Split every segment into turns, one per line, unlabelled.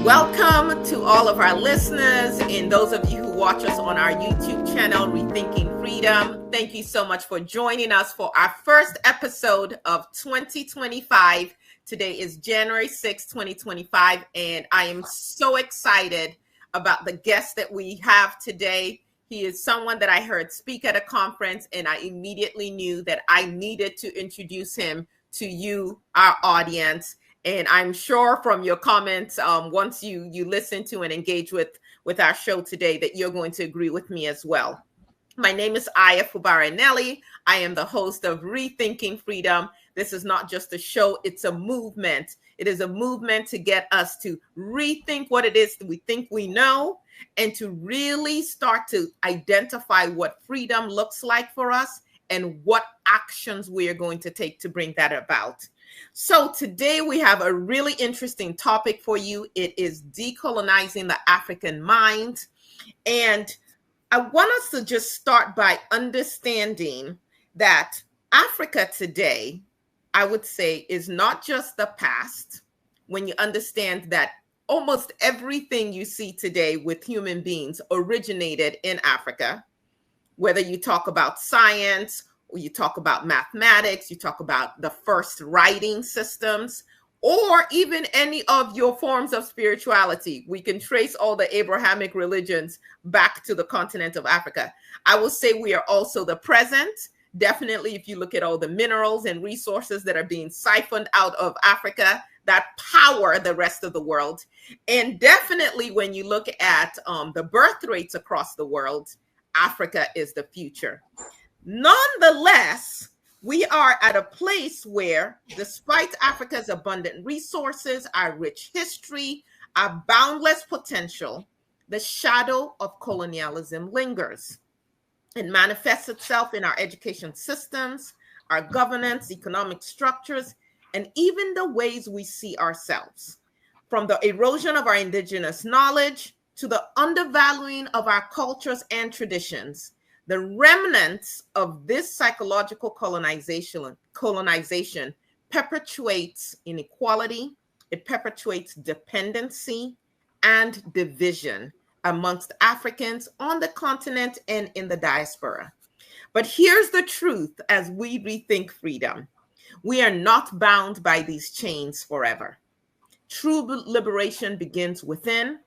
Welcome to all of our listeners and those of you who watch us on our YouTube channel, Rethinking Freedom. Thank you so much for joining us for our first episode of 2025. Today is January 6, 2025, and I am so excited about the guest that we have today. He is someone that I heard speak at a conference, and I immediately knew that I needed to introduce him to you, our audience. And I'm sure from your comments, once you listen to and engage with our show today, that you're going to agree with me as well. My name is Aya Fubaranelli. I am the host of Rethinking Freedom. This is not just a show, it's a movement. It is a movement to get us to rethink what it is that we think we know and to really start to identify what freedom looks like for us and what actions we are going to take to bring that about. So today we have a really interesting topic for you. It is decolonizing the African mind. And I want us to just start by understanding that Africa today, I would say, is not just the past. When you understand that almost everything you see today with human beings originated in Africa, whether you talk about science, or you talk about mathematics, you talk about the first writing systems, or even any of your forms of spirituality. We can trace all the Abrahamic religions back to the continent of Africa. I will say we are also the present. Definitely, if you look at all the minerals and resources that are being siphoned out of Africa, that power the rest of the world. And definitely when you look at the birth rates across the world, Africa is the future. Nonetheless, we are at a place where, despite Africa's abundant resources, our rich history, our boundless potential, the shadow of colonialism lingers. It manifests itself in our education systems, our governance, economic structures, and even the ways we see ourselves. From the erosion of our indigenous knowledge to the undervaluing of our cultures and traditions, the remnants of this psychological colonization perpetuates inequality, it perpetuates dependency and division amongst Africans on the continent and in the diaspora. But here's the truth as we rethink freedom. We are not bound by these chains forever. True liberation begins within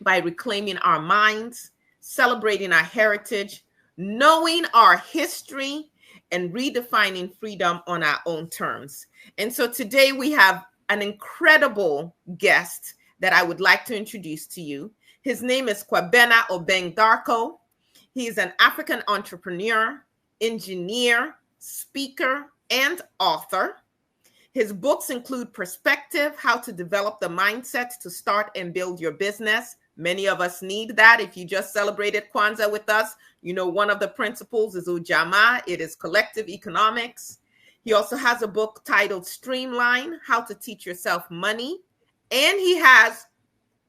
by reclaiming our minds, celebrating our heritage, knowing our history, and redefining freedom on our own terms. And so today we have an incredible guest that I would like to introduce to you. His name is Kwabena Obeng Darko. He is an African entrepreneur, engineer, speaker, and author. His books include Perspective, How to Develop the Mindset to Start and Build Your Business. Many of us need that. If you just celebrated Kwanzaa with us, you know one of the principles is Ujamaa. It is collective economics. He also has a book titled Streamline, How to Teach Yourself Money. And he has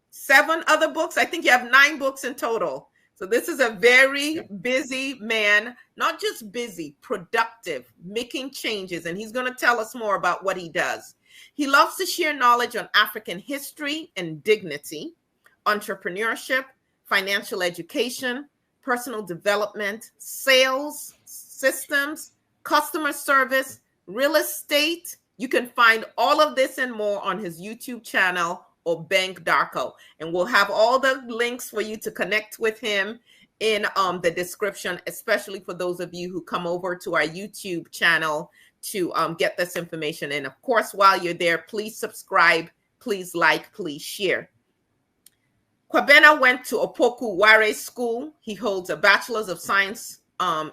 7 other books. I think you have 9 books in total. So this is a very busy man, not just busy, productive, making changes. And he's going to tell us more about what he does. He loves to share knowledge on African history and dignity, entrepreneurship, financial education, personal development, sales, systems, customer service, real estate. You can find all of this and more on his YouTube channel, Obeng Darko. And we'll have all the links for you to connect with him in the description, especially for those of you who come over to our YouTube channel to get this information. And of course, while you're there, please subscribe, please like, please share. Kwabena went to Opoku Ware School. He holds a Bachelor's of Science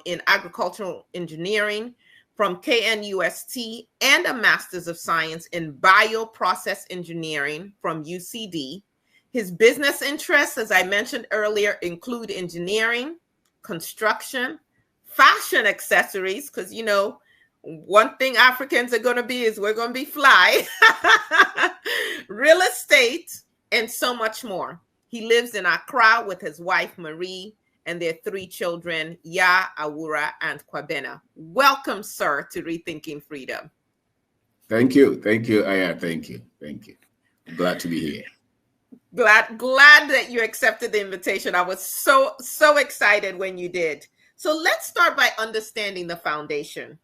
in Agricultural Engineering from KNUST and a Master's of Science in Bioprocess Engineering from UCD. His business interests, as I mentioned earlier, include engineering, construction, fashion accessories, because, you know, one thing Africans are going to be is we're going to be fly, real estate, and so much more. He lives in Accra with his wife, Marie, and their 3 children, Ya, Awura, and Kwabena. Welcome, sir, to Rethinking Freedom.
Thank you. Thank you, Aya. Thank you. Thank you. I'm glad to be here.
Glad that you accepted the invitation. I was so excited when you did. So let's start by understanding the foundation.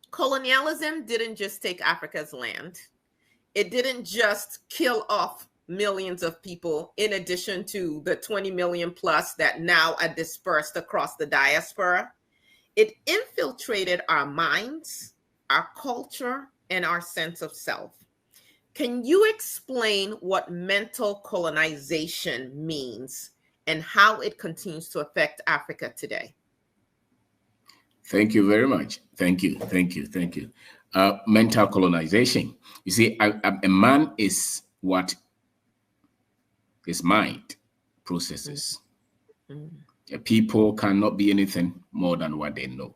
Colonialism didn't just take Africa's land. It didn't just kill off millions of people in addition to the 20 million plus that now are dispersed across the diaspora. It infiltrated our minds, our culture, and our sense of self. Can you explain what mental colonization means and how it continues to affect Africa today?
Thank you very much. Thank you. Mental colonization. You see, a man is what his mind processes. Mm-hmm. People cannot be anything more than what they know.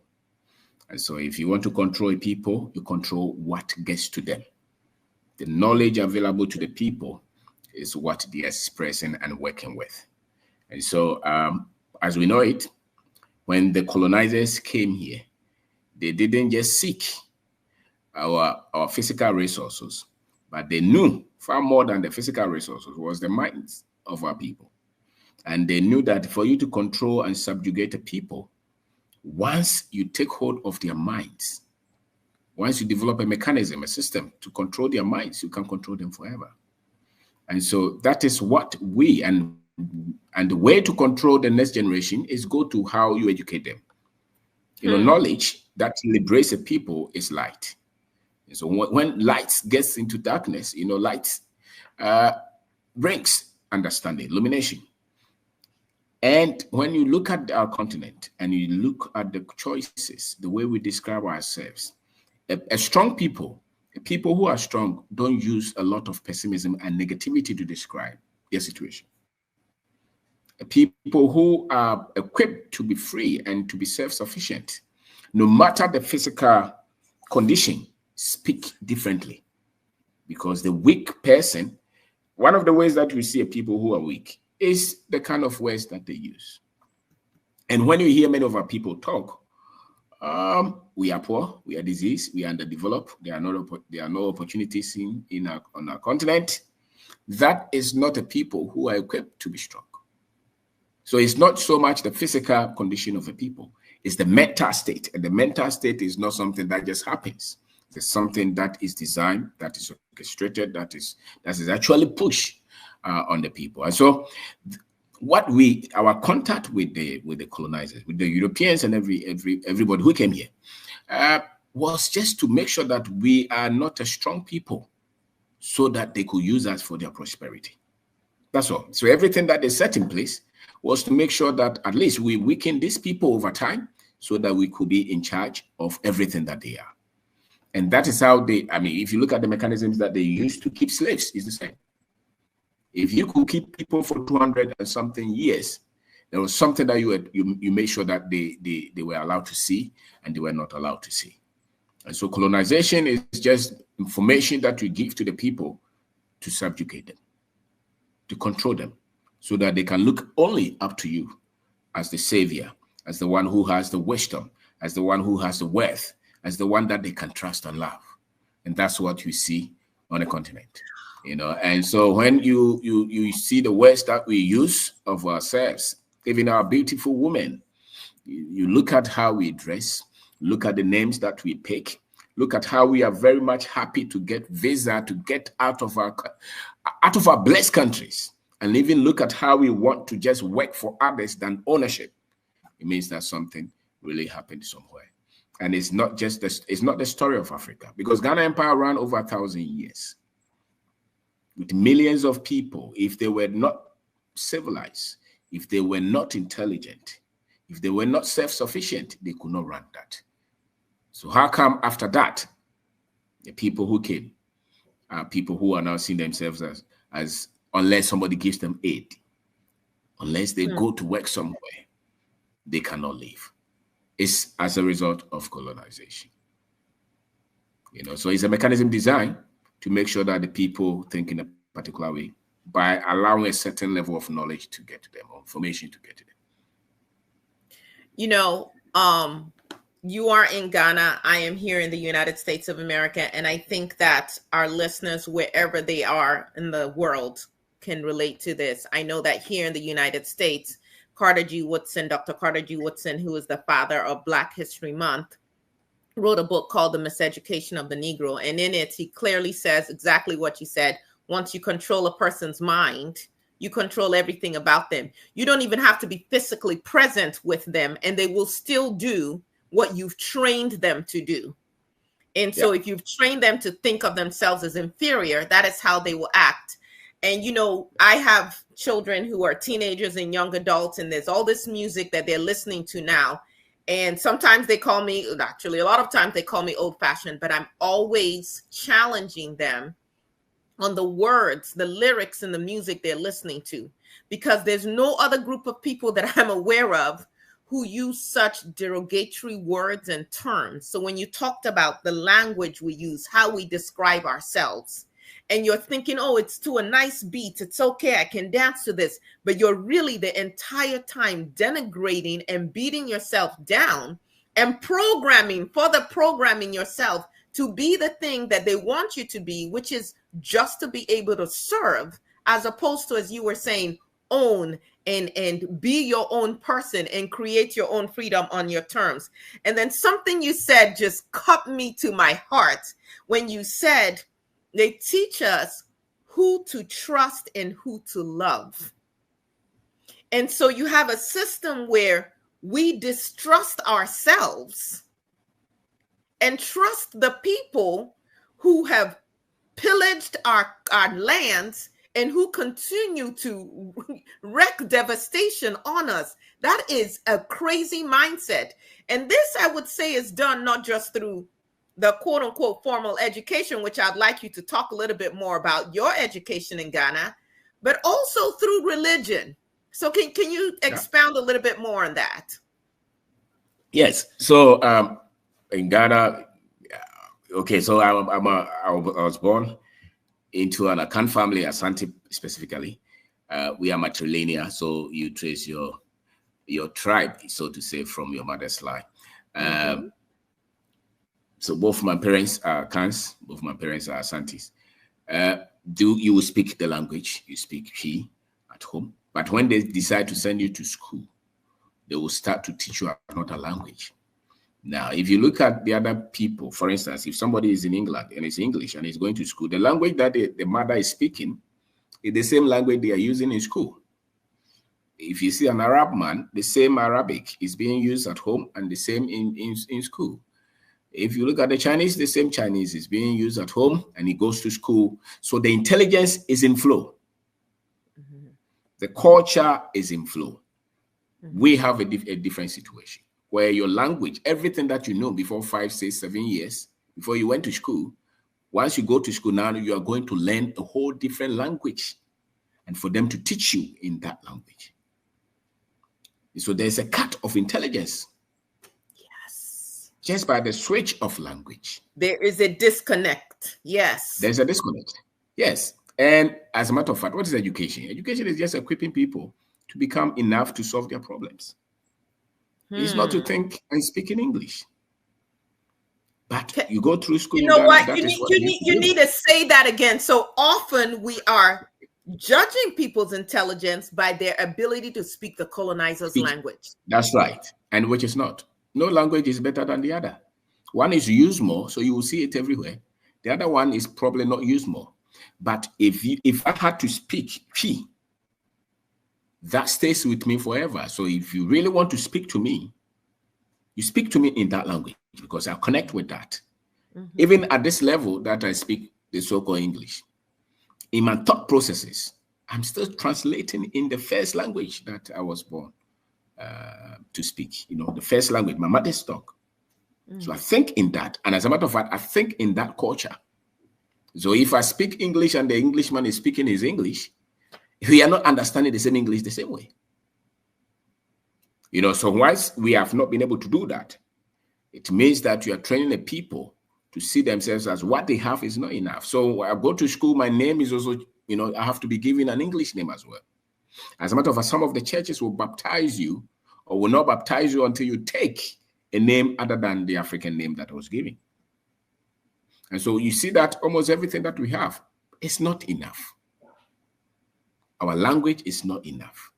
And so if you want to control people, you control what gets to them. The knowledge available to the people is what they're expressing and working with. And so, as we know it, when the colonizers came here, they didn't just seek our physical resources, but they knew far more than the physical resources was the minds of our people. And they knew that for you to control and subjugate the people, once you take hold of their minds, once you develop a mechanism, a system to control their minds, you can control them forever. And so that is what and the way to control the next generation is go to how you educate them. Knowledge that liberates a people is light. And so when light gets into darkness, light brings understanding, illumination. And when you look at our continent and you look at the choices, the way we describe ourselves, a strong people who are strong don't use a lot of pessimism and negativity to describe their situation. People who are equipped to be free and to be self-sufficient, no matter the physical condition, speak differently. Because the weak person, one of the ways that we see people who are weak is the kind of words that they use. And when you hear many of our people talk, we are poor, we are diseased, we are underdeveloped, there are no opportunities on our continent. That is not a people who are equipped to be strong. So it's not so much the physical condition of the people, it's the mental state. And the mental state is not something that just happens. It's something that is designed, that is orchestrated, that is actually pushed on the people. And so our contact with the colonizers, with the Europeans and everybody who came here, was just to make sure that we are not a strong people so that they could use us for their prosperity. That's all. So everything that they set in place was to make sure that at least we weaken these people over time so that we could be in charge of everything that they are. And that is how if you look at the mechanisms that they use to keep slaves, it's the same. If you could keep people for 200 and something years, there was something that you made sure that they were allowed to see and they were not allowed to see. And so colonization is just information that we give to the people to subjugate them, to control them, so that they can look only up to you as the savior, as the one who has the wisdom, as the one who has the wealth, as the one that they can trust and love. And that's what you see on the continent. And so when you see the words that we use of ourselves, even our beautiful women, you look at how we dress, look at the names that we pick, look at how we are very much happy to get visa, to get out of our blessed countries, and even look at how we want to just work for others than ownership. It means that something really happened somewhere. And it's not the story of Africa, because Ghana Empire ran over 1,000 years. With millions of people, if they were not civilized, if they were not intelligent, if they were not self-sufficient, they could not run that. So how come after that, the people who came are people who are now seeing themselves as unless somebody gives them aid, unless they go to work somewhere, they cannot live. It's as a result of colonization. So it's a mechanism designed to make sure that the people think in a particular way by allowing a certain level of knowledge to get to them, or information to get to them.
You are in Ghana. I am here in the United States of America. And I think that our listeners, wherever they are in the world, can relate to this. I know that here in the United States, Dr. Carter G. Woodson, who is the father of Black History Month, wrote a book called The Miseducation of the Negro. And in it, he clearly says exactly what you said. Once you control a person's mind, you control everything about them. You don't even have to be physically present with them, and they will still do what you've trained them to do. And so if you've trained them to think of themselves as inferior, that is how they will act. And, you know, I have children who are teenagers and young adults, and there's all this music that they're listening to now. And sometimes they call me, actually, a lot of times they call me old-fashioned, but I'm always challenging them on the words, the lyrics, and the music they're listening to, because there's no other group of people that I'm aware of who use such derogatory words and terms. So when you talked about the language we use, how we describe ourselves, and you're thinking, oh, it's to a nice beat, it's okay, I can dance to this, but you're really the entire time denigrating and beating yourself down and programming yourself to be the thing that they want you to be, which is just to be able to serve, as opposed to, as you were saying, own and be your own person and create your own freedom on your terms. And then something you said just cut me to my heart when you said they teach us who to trust and who to love. And so you have a system where we distrust ourselves and trust the people who have pillaged our lands and who continue to wreak devastation on us. That is a crazy mindset. And this, I would say, is done not just through the quote unquote formal education, which I'd like you to talk a little bit more about your education in Ghana, but also through religion. So can you expound a little bit more on that?
Yes. So in Ghana, okay, so I was born into an Akan family, Asante specifically. We are matrilineal, so you trace your tribe, so to say, from your mother's line. So both my parents are Akans, both my parents are Asantes. You will speak the language, you speak P at home, but when they decide to send you to school, they will start to teach you another language. Now, if you look at the other people, for instance, if somebody is in England and it's English and is going to school, the language that the mother is speaking is the same language they are using in school. If you see an Arab man, the same Arabic is being used at home and the same in school. If you look at the Chinese, the same Chinese is being used at home and he goes to school. So the intelligence is in flow. The culture is in flow. We have a different situation where your language, everything that you know before 5, 6, 7 years, before you went to school, once you go to school now, you are going to learn a whole different language and for them to teach you in that language. So there's a cut of intelligence.
Yes.
Just by the switch of language.
There is a disconnect. Yes.
There's a disconnect. Yes. And as a matter of fact, what is education? Education is just equipping people to become enough to solve their problems. It's not to think and speak in English. But you go through school.
You know what? You need to say that again. So often we are judging people's intelligence by their ability to speak the colonizer's language.
That's right. And which is not. No language is better than the other. One is used more, so you will see it everywhere. The other one is probably not used more. But if I had to speak P, that stays with me forever. So if you really want to speak to me, you speak to me in that language because I'll connect with that. Even at this level that I speak the so-called English, in my thought processes, I'm still translating in the first language that I was born to speak, the first language, my mother's tongue. So I think in that. And as a matter of fact, I think in that culture. So if I speak English and the Englishman is speaking his English, we are not understanding the same English the same way. So once we have not been able to do that, it means that you are training the people to see themselves as what they have is not enough. So when I go to school, my name is also, I have to be given an English name as well. As a matter of fact, some of the churches will baptize you or will not baptize you until you take a name other than the African name that I was giving. And so you see that almost everything that we have is not enough. Our language is not enough.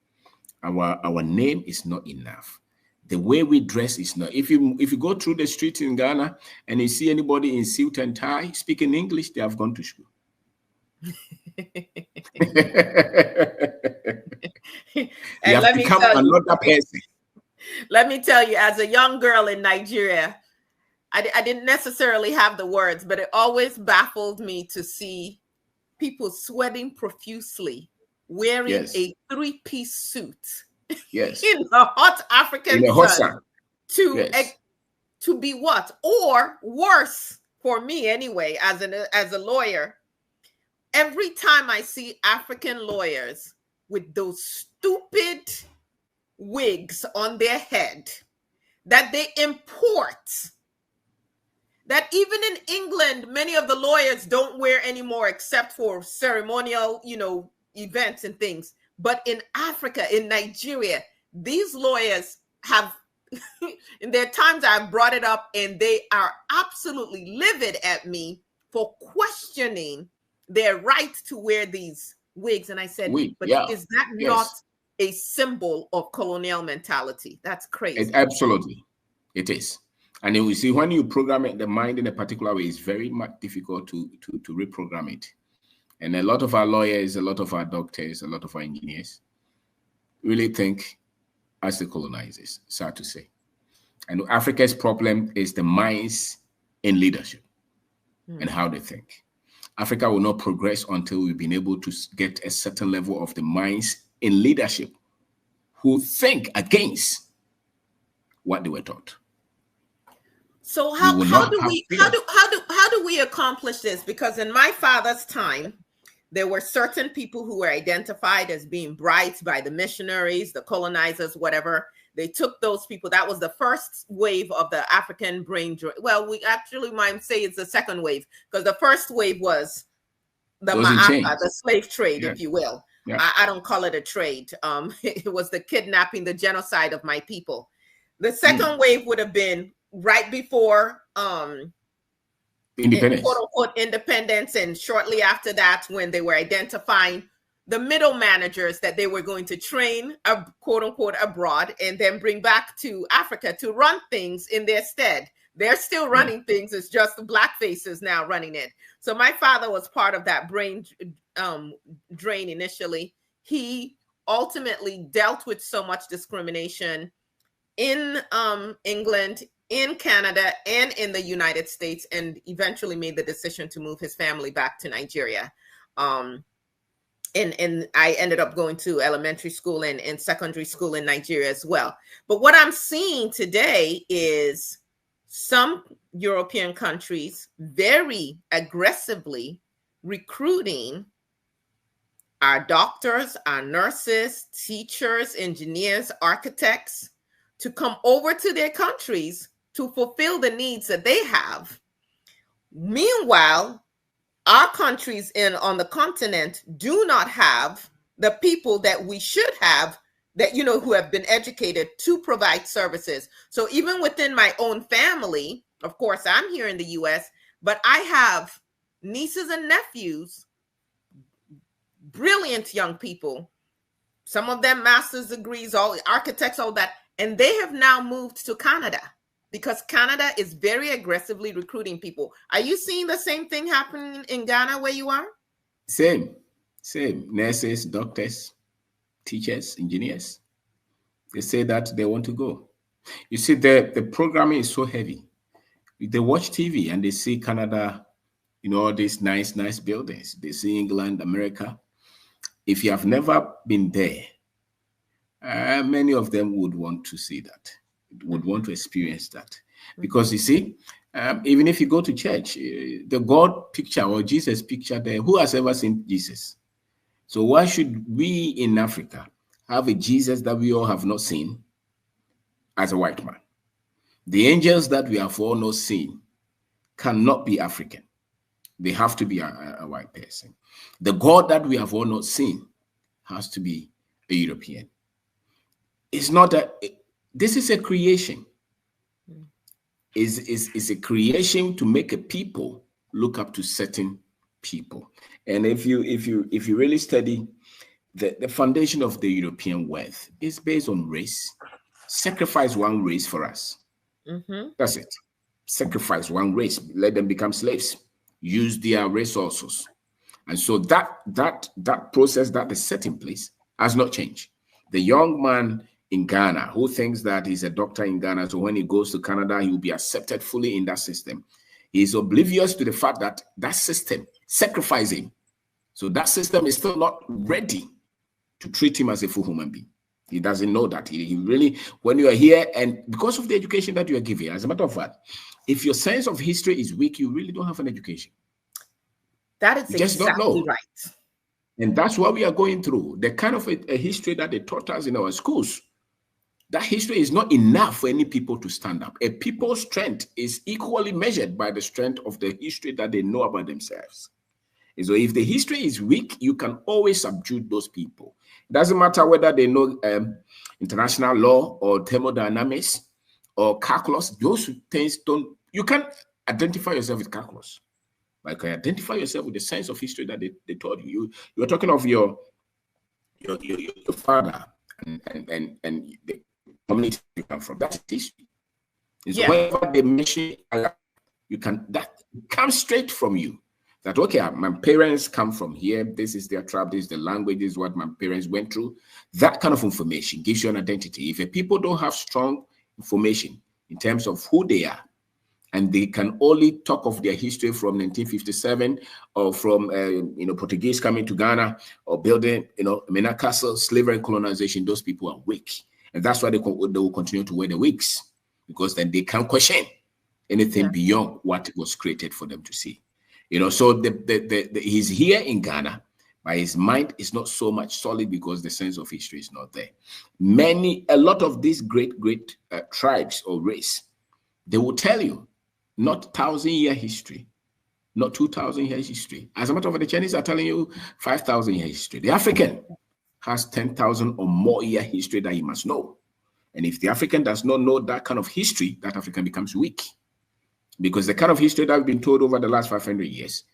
Our name is not enough. The way we dress is not. If you go through the street in Ghana and you see anybody in suit and tie speaking English, they have gone to school. They have become another person.
Let me tell you, as a young girl in Nigeria, I didn't necessarily have the words, but it always baffled me to see people sweating profusely, wearing a 3-piece suit in the hot African sun to be what? Or worse, for me anyway, as a lawyer, every time I see African lawyers with those stupid wigs on their head that they import, that even in England, many of the lawyers don't wear anymore except for ceremonial, events and things. But in Africa, in Nigeria, these lawyers have, in their times I've brought it up, and they are absolutely livid at me for questioning their right to wear these wigs. And I said, is that not a symbol of colonial mentality? That's crazy.
Absolutely. It is. And then we see when you program the mind in a particular way, it's very much difficult to reprogram it. And a lot of our lawyers, a lot of our doctors, a lot of our engineers really think as the colonizers, sad to say. And Africa's problem is the minds in leadership and how they think. Africa will not progress until we've been able to get a certain level of the minds in leadership who think against what they were taught.
So how do we accomplish this? Because in my father's time, there were certain people who were identified as being bright by the missionaries, the colonizers, whatever. They took those people. That was the first wave of the African brain drain. Well, we actually might say it's the second wave, because the first wave was the Ma'afa, the slave trade, if you will. Yeah. I don't call it a trade. It was the kidnapping, the genocide of my people. The second wave would have been right before
independence,
quote unquote independence, and shortly after that, when they were identifying the middle managers that they were going to train, quote unquote, abroad, and then bring back to Africa to run things in their stead. They're still running things. It's just the black faces now running it. So my father was part of that brain drain initially. He ultimately dealt with so much discrimination in England, in Canada, and in the United States, and eventually made the decision to move his family back to Nigeria. And I ended up going to elementary school and secondary school in Nigeria as well. But what I'm seeing today is some European countries very aggressively recruiting our doctors, our nurses, teachers, engineers, architects to come over to their countries to fulfill the needs that they have. Meanwhile, our countries on the continent do not have the people that we should have, that, who have been educated to provide services. So even within my own family, of course, I'm here in the US, but I have nieces and nephews, brilliant young people, some of them master's degrees, all architects, all that, and they have now moved to Canada because Canada is very aggressively recruiting people. Are you seeing the same thing happening in Ghana where you are?
Same. Nurses, doctors, teachers, engineers. They say that they want to go. You see, the programming is so heavy. They watch TV and they see Canada, all these nice buildings. They see England, America. If you have never been there, many of them would want to see that, would want to experience that. Because you see, even if you go to church, the God picture or Jesus picture there, who has ever seen Jesus? So why should we in Africa have a Jesus that we all have not seen as a white man? The angels that we have all not seen cannot be African. They have to be a white person. The God that we have all not seen has to be a European. It's not this is a creation. It's a creation to make a people look up to certain people. And if you really study the foundation of the European wealth is based on race. Sacrifice one race for us. That's it. Sacrifice one race, let them become slaves, use their resources. And so that process that is set in place has not changed. The young man in Ghana who thinks that he's a doctor in Ghana, so when he goes to Canada, he will be accepted fully in that system. He is oblivious to the fact that that system sacrificed him. So that system is still not ready to treat him as a full human being. He doesn't know that. He really, when you are here, and because of the education that you are given, as a matter of fact, if your sense of history is weak, you really don't have an education.
That is
you just don't know.
Right.
And that's what we are going through. The kind of a history that they taught us in our schools, that history is not enough for any people to stand up. A people's strength is equally measured by the strength of the history that they know about themselves. And so if the history is weak, you can always subdue those people. It doesn't matter whether they know international law or thermodynamics or calculus. Those things don't, you can't identify yourself with calculus. Like, identify yourself with the sense of history that they taught you. You are talking of your father and the community you come from. That's history. It's whenever they mention, you can, that comes straight from you. That, okay, my parents come from here. This is their tribe. This is the language. This is what my parents went through. That kind of information gives you an identity. If a people don't have strong information in terms of who they are, and they can only talk of their history from 1957 or from Portuguese coming to Ghana or building Mena Castle, slavery and colonization, those people are weak. And that's why they will continue to wear the wigs, because then they can't question anything beyond what was created for them to see. So he's here in Ghana, but his mind is not so much solid because the sense of history is not there. A lot of these great tribes or race, they will tell you, not 1,000-year history, not 2,000-year history. As a matter of fact, the Chinese are telling you 5,000-year history. The African has 10,000 or more year history that he must know. And if the African does not know that kind of history, that African becomes weak. Because the kind of history that we've been told over the last 500 years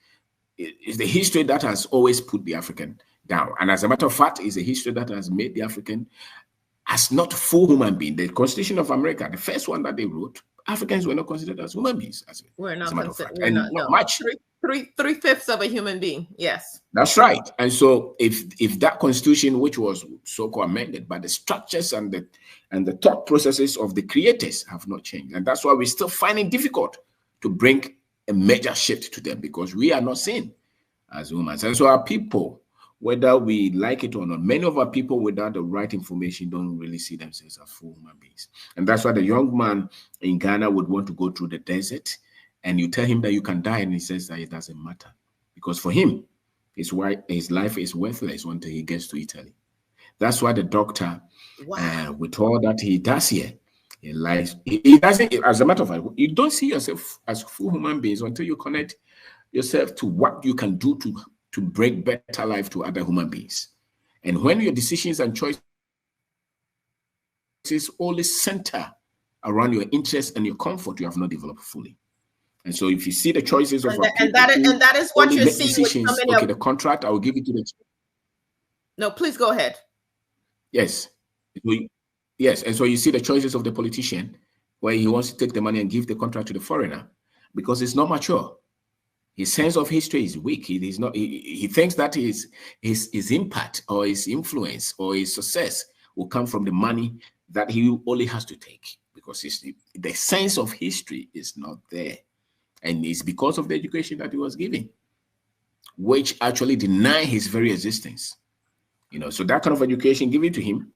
is the history that has always put the African down. And as a matter of fact, is a history that has made the African as not full human being. The Constitution of America, the first one that they wrote, Africans were not considered as human beings.
We're not considered.
Not much.
Three-fifths of a human being. Yes.
That's right. And so if that constitution, which was so-called amended, but the structures and the thought processes of the creators have not changed. And that's why we still find it difficult to bring a major shift to them, because we are not seen as humans. And so our people, whether we like it or not, many of our people without the right information don't really see themselves as full human beings. And that's why the young man in Ghana would want to go through the desert, and you tell him that you can die, and he says that it doesn't matter. Because for him, his life is worthless until he gets to Italy. That's why the doctor, with all that he does here, he doesn't, as a matter of fact, you don't see yourself as full human beings until you connect yourself to what you can do to bring better life to other human beings. And when your decisions and choices only center around your interests and your comfort, you have not developed fully. And so if you see the choices of our people,
and that is what you're seeing with so many
the contract, I will give it to the...
No, please go ahead.
Yes. Yes, and so you see the choices of the politician, where he wants to take the money and give the contract to the foreigner because it's not mature. His sense of history is weak. He thinks that his impact or his influence or his success will come from the money that he only has to take, because the sense of history is not there. And it's because of the education that he was given, which actually deny his very existence. So that kind of education given to him,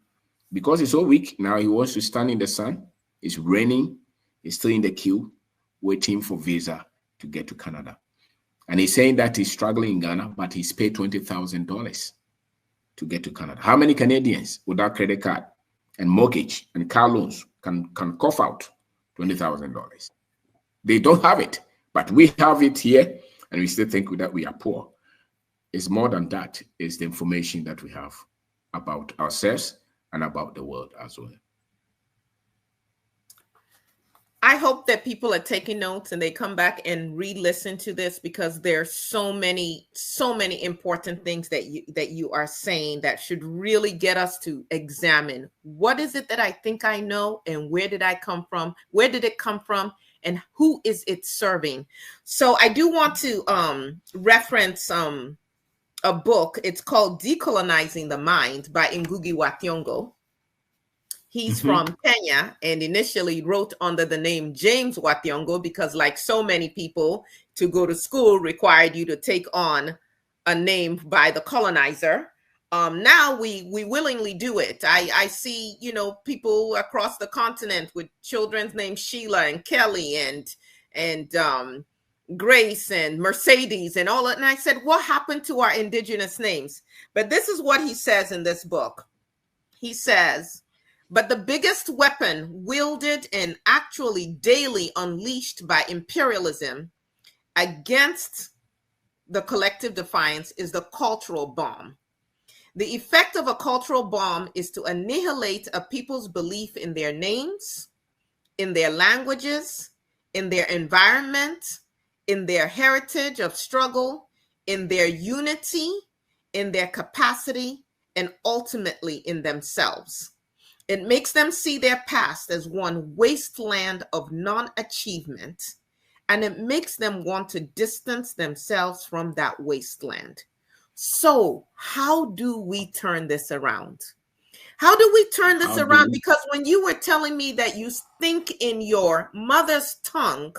because he's so weak, now he wants to stand in the sun. It's raining. He's still in the queue, waiting for visa to get to Canada. And he's saying that he's struggling in Ghana, but he's paid $20,000 to get to Canada. How many Canadians without credit card and mortgage and car loans can cough out $20,000? They don't have it, but we have it here, and we still think that we are poor. It's more than that. It's the information that we have about ourselves and about the world as well.
I hope that people are taking notes and they come back and re-listen to this, because there's so many important things that you are saying that should really get us to examine, what is it that I think I know, and where did I come from? Where did it come from? And who is it serving? So I do want to reference a book. It's called Decolonizing the Mind by Ngugi wa Thiong'o. He's from Kenya and initially wrote under the name James wa Thiong'o because, like so many people, to go to school required you to take on a name by the colonizer. Now we willingly do it. I see, people across the continent with children's names Sheila and Kelly and Grace and Mercedes and all that. And I said, what happened to our indigenous names? But this is what he says in this book. He says, but the biggest weapon wielded and actually daily unleashed by imperialism against the collective defiance is the cultural bomb. The effect of a cultural bomb is to annihilate a people's belief in their names, in their languages, in their environment, in their heritage of struggle, in their unity, in their capacity, and ultimately in themselves. It makes them see their past as one wasteland of non-achievement, and it makes them want to distance themselves from that wasteland. So, how do we turn this around? How do we turn this around? Because when you were telling me that you think in your mother's tongue,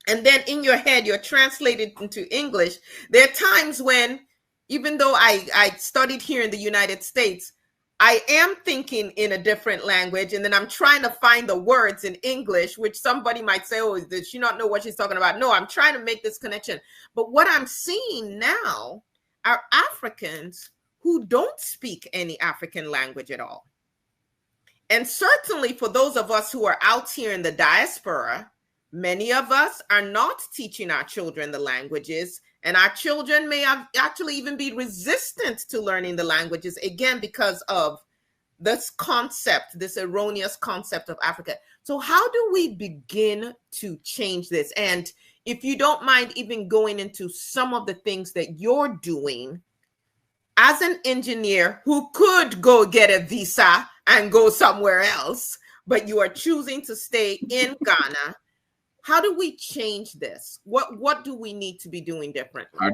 and then in your head you're translated into English, there are times when, even though I studied here in the United States, I am thinking in a different language, and then I'm trying to find the words in English, which somebody might say, oh, does she not know what she's talking about? No, I'm trying to make this connection. But what I'm seeing now are Africans who don't speak any African language at all. And certainly for those of us who are out here in the diaspora, many of us are not teaching our children the languages, and our children may actually even be resistant to learning the languages, again, because of this concept, this erroneous concept of Africa. So how do we begin to change this? And if you don't mind even going into some of the things that you're doing as an engineer who could go get a visa and go somewhere else, but you are choosing to stay in Ghana. How do we change this? What do we need to be doing differently?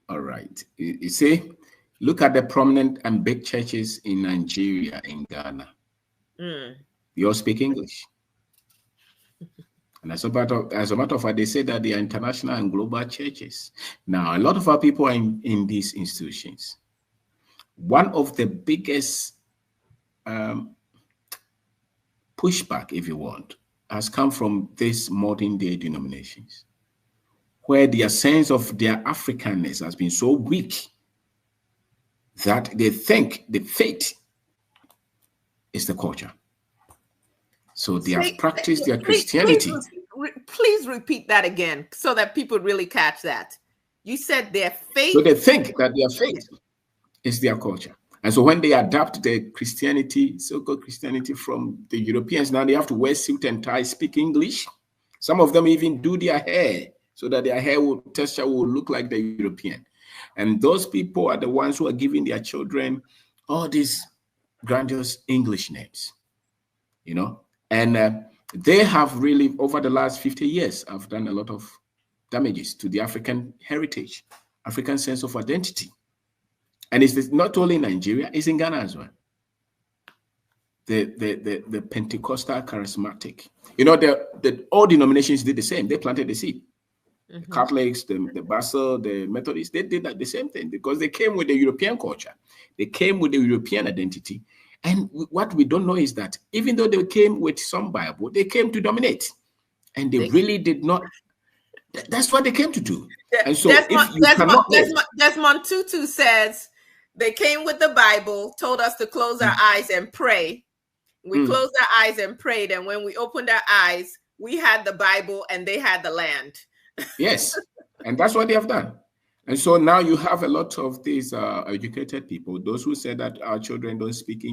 All right. You see, look at the prominent and big churches in Nigeria, in Ghana. They all speak English. And as a matter of fact, they say that they are international and global churches. Now, a lot of our people are in these institutions. One of the biggest pushback, if you want, has come from these modern day denominations, where their sense of their Africanness has been so weak that they think the faith is the culture. So they have practiced their Christianity.
Please repeat that again so that people really catch that. You said their faith.
So they think that their faith is their culture. And so when they adapt the Christianity, so-called Christianity from the Europeans, now they have to wear suit and tie, speak English. Some of them even do their hair so that their hair texture will look like the European. And those people are the ones who are giving their children all these grandiose English names, And they have really, over the last 50 years, have done a lot of damages to the African heritage, African sense of identity. And it's not only in Nigeria, it's in Ghana as well. The Pentecostal charismatic. All denominations did the same. They planted the seed. The Catholics, the Basel, the Methodists, they did the same thing because they came with the European culture. They came with the European identity. And what we don't know is that even though they came with some Bible, they came to dominate. And they really did not. That's what they came to do. And so
Desmond Tutu says, they came with the Bible, told us to close our eyes and pray. We closed our eyes and prayed. And when we opened our eyes, we had the Bible and they had the land.
Yes. And that's what they have done. And so now you have a lot of these educated people, those who say that our children don't speak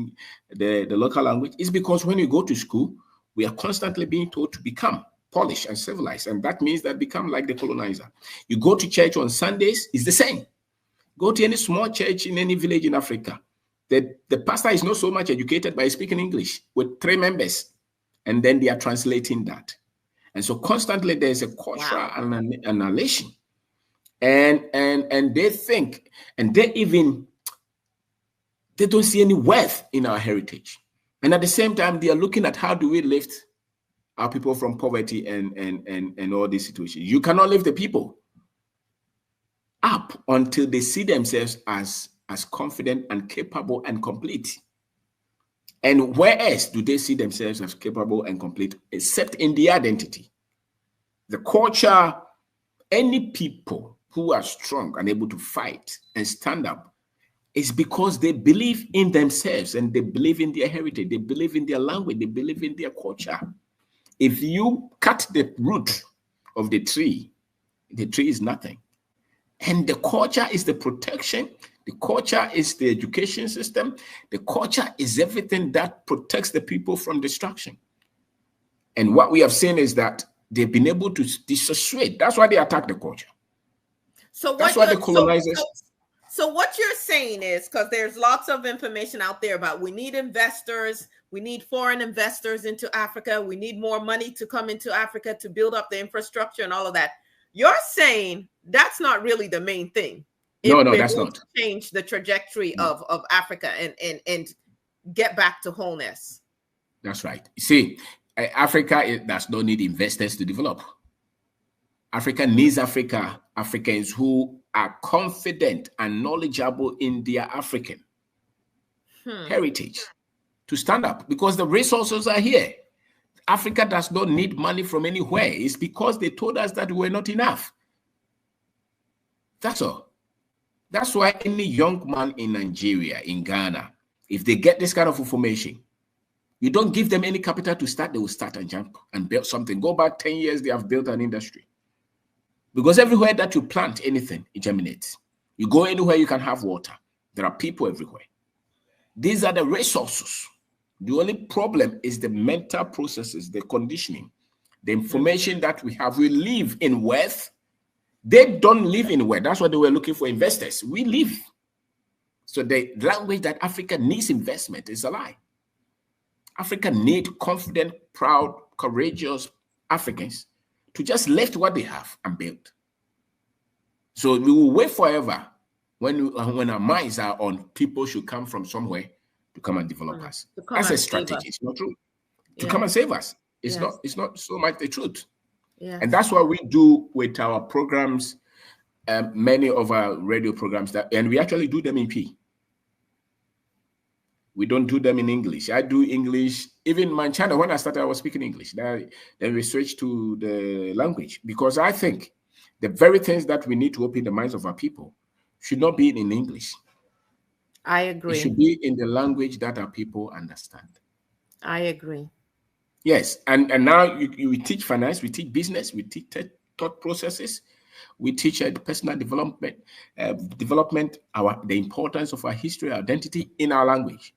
the local language. It's because when we go to school, we are constantly being told to become polished and civilized. And that means that become like the colonizer. You go to church on Sundays, it's the same. Go to any small church in any village in Africa. The pastor is not so much educated by speaking English with 3 members. And then they are translating that. And so constantly there's a cultural annihilation. And they think, and they don't see any worth in our heritage. And at the same time, they are looking at how do we lift our people from poverty and all these situations. You cannot lift the people up until they see themselves as confident and capable and complete. And where else do they see themselves as capable and complete except in the identity? The culture, any people who are strong and able to fight and stand up is because they believe in themselves and they believe in their heritage, they believe in their language, they believe in their culture. If you cut the root of the tree is nothing. And the culture is the protection. The culture is the education system. The culture is everything that protects the people from destruction. And what we have seen is that they've been able to dissociate. That's why they attack the culture.
So
that's why the colonizers.
So what you're saying is, because there's lots of information out there about we need investors, we need foreign investors into Africa, we need more money to come into Africa to build up the infrastructure and all of that. You're saying that's not really the main thing.
No, that's not.
To change the trajectory of Africa and get back to wholeness.
That's right. You see, Africa does not need investors to develop. Africa needs Africans who are confident and knowledgeable in their African heritage to stand up, because the resources are here. Africa does not need money from anywhere. It's because they told us that we're not enough. That's all. That's why any young man in Nigeria, in Ghana, if they get this kind of information, you don't give them any capital to start, they will start and jump and build something. Go back 10 years, they have built an industry. Because everywhere that you plant anything, it germinates. You go anywhere, you can have water. There are people everywhere. These are the resources. The only problem is the mental processes, the conditioning, the information that we have. We live in wealth. They don't live in wealth. That's why they were looking for investors. We live. So the language that Africa needs investment is a lie. Africa needs confident, proud, courageous Africans to just lift what they have and build. So we will wait forever when our minds are on people should come from somewhere to come and develop us. That's a strategy. It's not true. To come and save us. It's not so much the truth. And that's what we do with our programs, many of our radio programs, and we actually do them in P. We don't do them in English. I do English. Even my channel, when I started, I was speaking English. Then we switched to the language, because I think the very things that we need to open the minds of our people should not be in English.
I agree.
It should be in the language that our people understand.
I agree.
Yes, and now we teach finance, we teach business, we teach thought processes, we teach personal development, the importance of our history, identity in our language.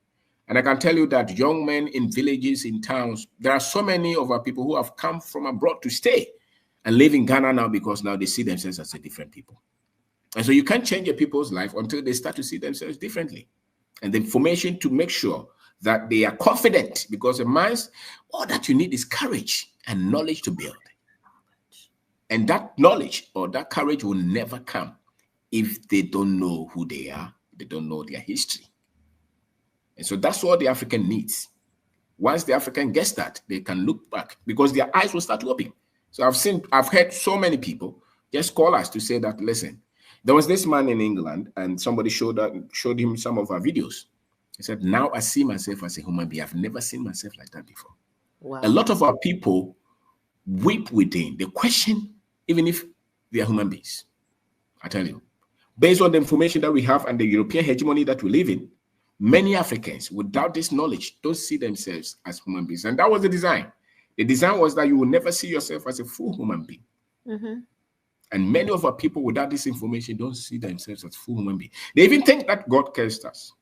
And I can tell you that young men in villages, in towns, there are so many of our people who have come from abroad to stay and live in Ghana now, because now they see themselves as a different people. And so you can't change a people's life until they start to see themselves differently. And the information to make sure that they are confident, because the minds, all that you need is courage and knowledge to build. And that knowledge or that courage will never come if they don't know who they are, they don't know their history. And so that's what the African needs. Once the African gets that, they can look back, because their eyes will start to open. So I've heard so many people just call us to say that, listen, there was this man in England and somebody showed him some of our videos. He said, now I see myself as a human being. I've never seen myself like that before. Wow. A lot of our people weep within. They question, even if they are human beings. I tell you, based on the information that we have and the European hegemony that we live in, many Africans, without this knowledge, don't see themselves as human beings. And that was the design. The design was that you will never see yourself as a full human being. Mm-hmm. And many of our people without this information don't see themselves as full human beings. They even think that God cursed us.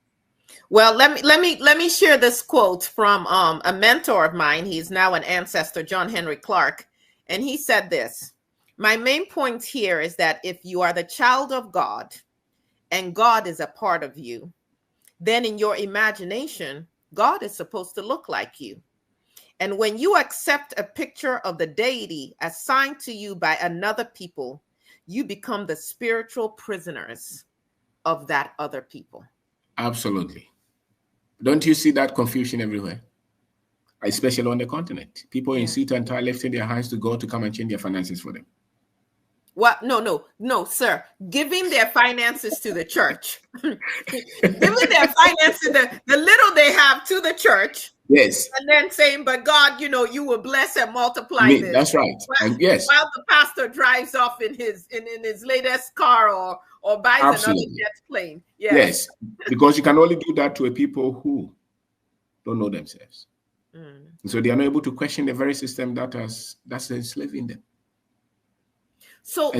Well, let me share this quote from a mentor of mine. He's now an ancestor, John Henry Clark, and he said this: "My main point here is that if you are the child of God and God is a part of you, then in your imagination, God is supposed to look like you. And when you accept a picture of the deity assigned to you by another people, you become the spiritual prisoners of that other people."
Absolutely. Don't you see that confusion everywhere? Especially on the continent. People in
Yeah.
seat and tie lifting their hands to God to come and change their finances for them.
What? No, sir. Giving their finances to the church, giving their finances, the little they have to the church,
Yes.
and then saying, "But God, you will bless and multiply this."
That's right. And yes.
While the pastor drives off in his latest car or buys another
Absolutely.
jet plane.
Yes. Because you can only do that to a people who don't know themselves.
Mm.
So they are not able to question the very system that's enslaving them.
So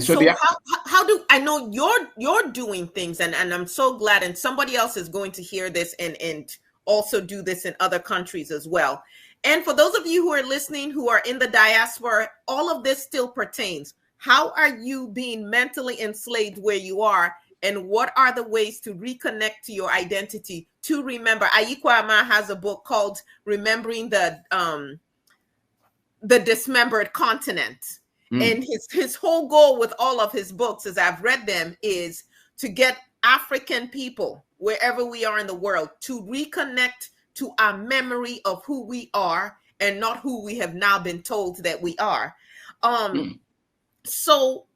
how do I know you're doing things, and I'm so glad, and somebody else is going to hear this and also do this in other countries as well. And for those of you who are listening who are in the diaspora, all of this still pertains. How are you being mentally enslaved where you are, and what are the ways to reconnect to your identity, to remember? Ayikwa Ama has a book called Remembering the Dismembered Continent. And his whole goal with all of his books, as I've read them, is to get African people, wherever we are in the world, to reconnect to our memory of who we are and not who we have now been told that we are. So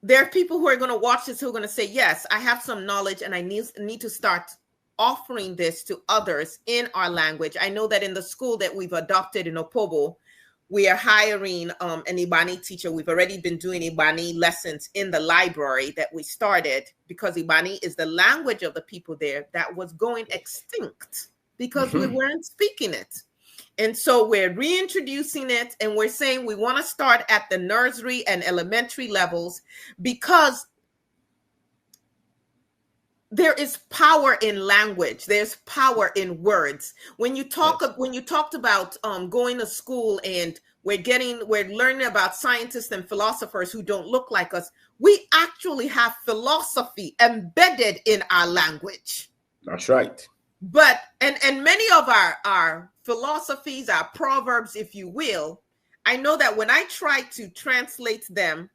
there are people who are going to watch this who are going to say, yes, I have some knowledge and I need to start offering this to others in our language. I know that in the school that we've adopted in Opobo, we are hiring an Ibani teacher. We've already been doing Ibani lessons in the library that we started, because Ibani is the language of the people there that was going extinct because we weren't speaking it. And so we're reintroducing it, and we're saying we want to start at the nursery and elementary levels, because there is power in language. There's power in words. When you talked about going to school and we're learning about scientists and philosophers who don't look like us, we actually have philosophy embedded in our language.
That's right.
But and many of our philosophies, our proverbs, if you will, I know that when I try to translate them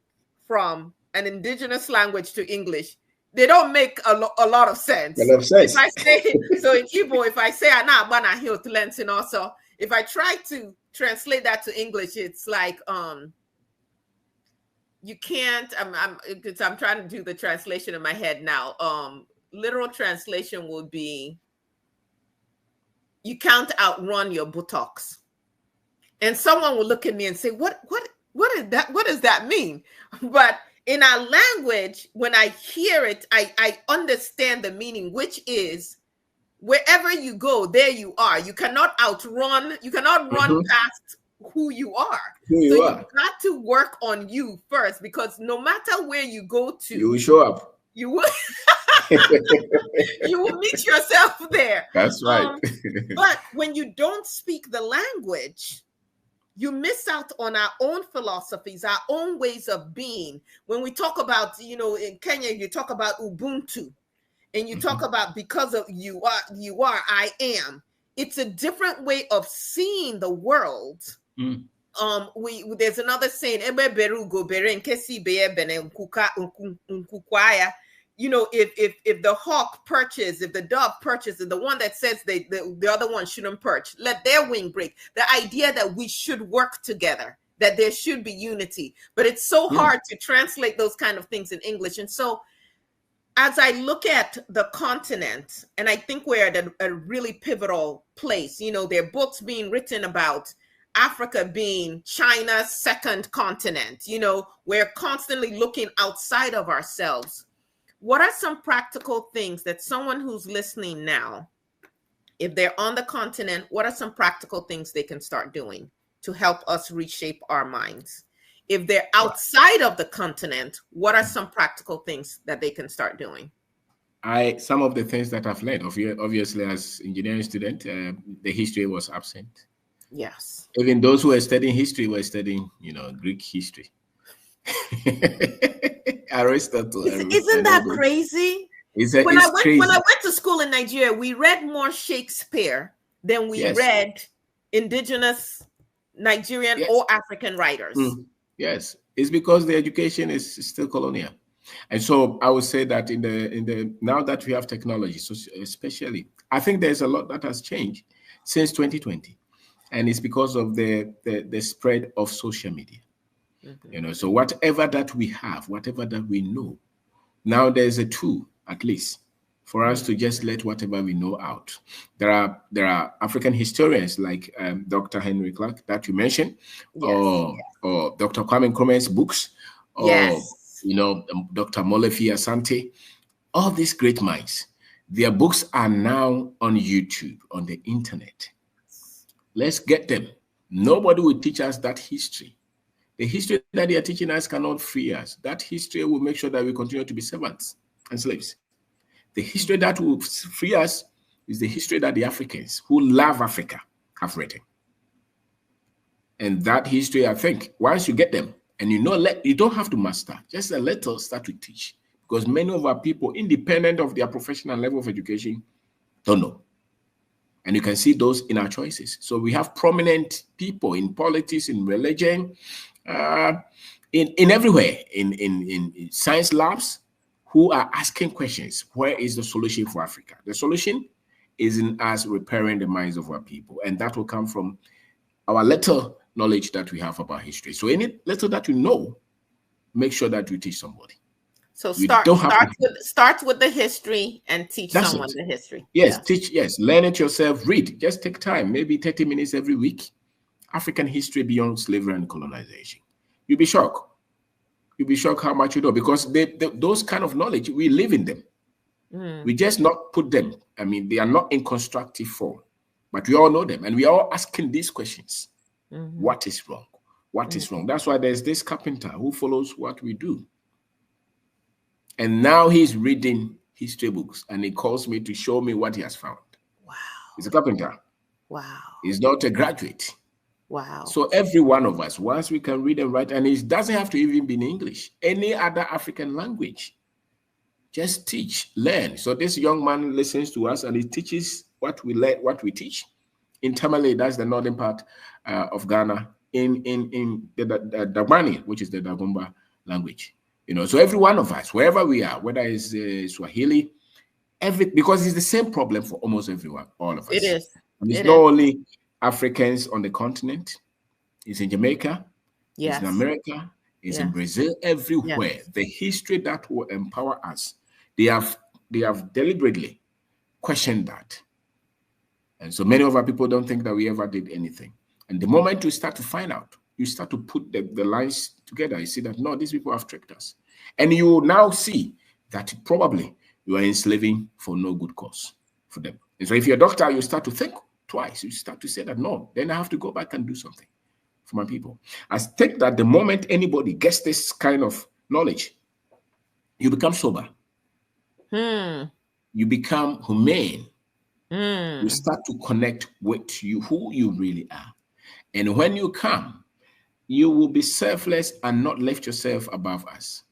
from an indigenous language to English, they don't make a lot of sense. If I say, so in Igbo, if I say "Ana hill to Lensin," also, if I try to translate that to English, it's like you can't. I'm trying to do the translation in my head now. Literal translation would be, you can't outrun your buttocks. And someone will look at me and say, what is that? What does that mean? But in our language, when I hear it, I understand the meaning, which is wherever you go, there you are. You cannot outrun, you cannot run past who you are. You've got to work on you first, because no matter where you go to,
you will show up.
You will you will meet yourself there.
That's right.
But when you don't speak the language, you miss out on our own philosophies, our own ways of being. When we talk about, in Kenya, you talk about Ubuntu, and you talk about because of you are, I am. It's a different way of seeing the world. There's another saying, if the hawk perches, if the dove perches, and the one that says the other one shouldn't perch, let their wing break. The idea that we should work together, that there should be unity, but it's so hard to translate those kind of things in English. And so as I look at the continent, and I think we're at a really pivotal place, there are books being written about Africa being China's second continent. We're constantly looking outside of ourselves. What are some practical things that someone who's listening now, if they're on the continent, what are some practical things they can start doing to help us reshape our minds? If they're outside of the continent, what are some practical things that they can start doing?
Some of the things that I've learned, obviously as engineering student, the history was absent.
Yes.
Even those who were studying history were studying, Greek history. Aristotle
Isn't
and all
that
those.
crazy?
It's
When I
crazy.
went to school in Nigeria, we read more Shakespeare than we
Yes.
read indigenous Nigerian
Yes.
or African writers.
Yes. It's because the education is still colonial. And so I would say that in the now that we have technology, so especially, I think there's a lot that has changed since 2020. And it's because of the spread of social media. So whatever that we have, whatever that we know, now there's a tool, at least, for us to just let whatever we know out. There are African historians like Dr. Henry Clark that you mentioned,
Yes.
or Dr. Kwame Nkrumah's books, or
Yes.
Dr. Molefi Asante. All these great minds, their books are now on YouTube, on the internet. Let's get them. Nobody will teach us that history. The history that they are teaching us cannot free us. That history will make sure that we continue to be servants and slaves. The history that will free us is the history that the Africans who love Africa have written. And that history, I think, once you get them, and you don't have to master, just a little start to teach. Because many of our people, independent of their professional level of education, don't know. And you can see those in our choices. So we have prominent people in politics, in religion, in everywhere, in science labs, who are asking questions. Where is the solution for Africa? The solution is in us repairing the minds of our people. And that will come from our little knowledge that we have about history. So any little that you know, make sure that you teach somebody.
So
You don't have to.
start with the history and teach
That's
someone
it.
the history.
Yes, teach. Yes, learn it yourself. Read. Just take time, maybe 30 minutes every week. African history beyond slavery and colonization. You'll be shocked. You'll be shocked how much you know, because those kind of knowledge, we live in them. We just not put them. I mean, they are not in constructive form, but we all know them, and we are all asking these questions. What is wrong? What is wrong? That's why there's this carpenter who follows what we do. And now he's reading history books, and he calls me to show me what he has found.
Wow.
He's a carpenter.
Wow.
He's not a graduate.
Wow.
So every one of us, once we can read and write, and it doesn't have to even be in English, any other African language, just teach, learn. So this young man listens to us and he teaches what we learn, what we teach. In Tamale, that's the northern part of Ghana, in the Dagwani, which is the Dagomba language. So every one of us, wherever we are, whether it's Swahili, because it's the same problem for almost everyone, all of us.
It is.
And it's not only Africans on the continent. It's in Jamaica.
Yes.
It's in America. It's in Brazil. Everywhere. The history that will empower us, they have deliberately questioned that. And so many of our people don't think that we ever did anything. And the moment you start to find out, you start to put the lines together, you see that, no, these people have tricked us. And you now see that probably you are enslaving for no good cause for them. And so if you're a doctor, you start to think twice. You start to say that, no, then I have to go back and do something for my people. I think that the moment anybody gets this kind of knowledge, you become sober. You become humane. You start to connect with who you really are. And when you come, you will be selfless and not lift yourself above us.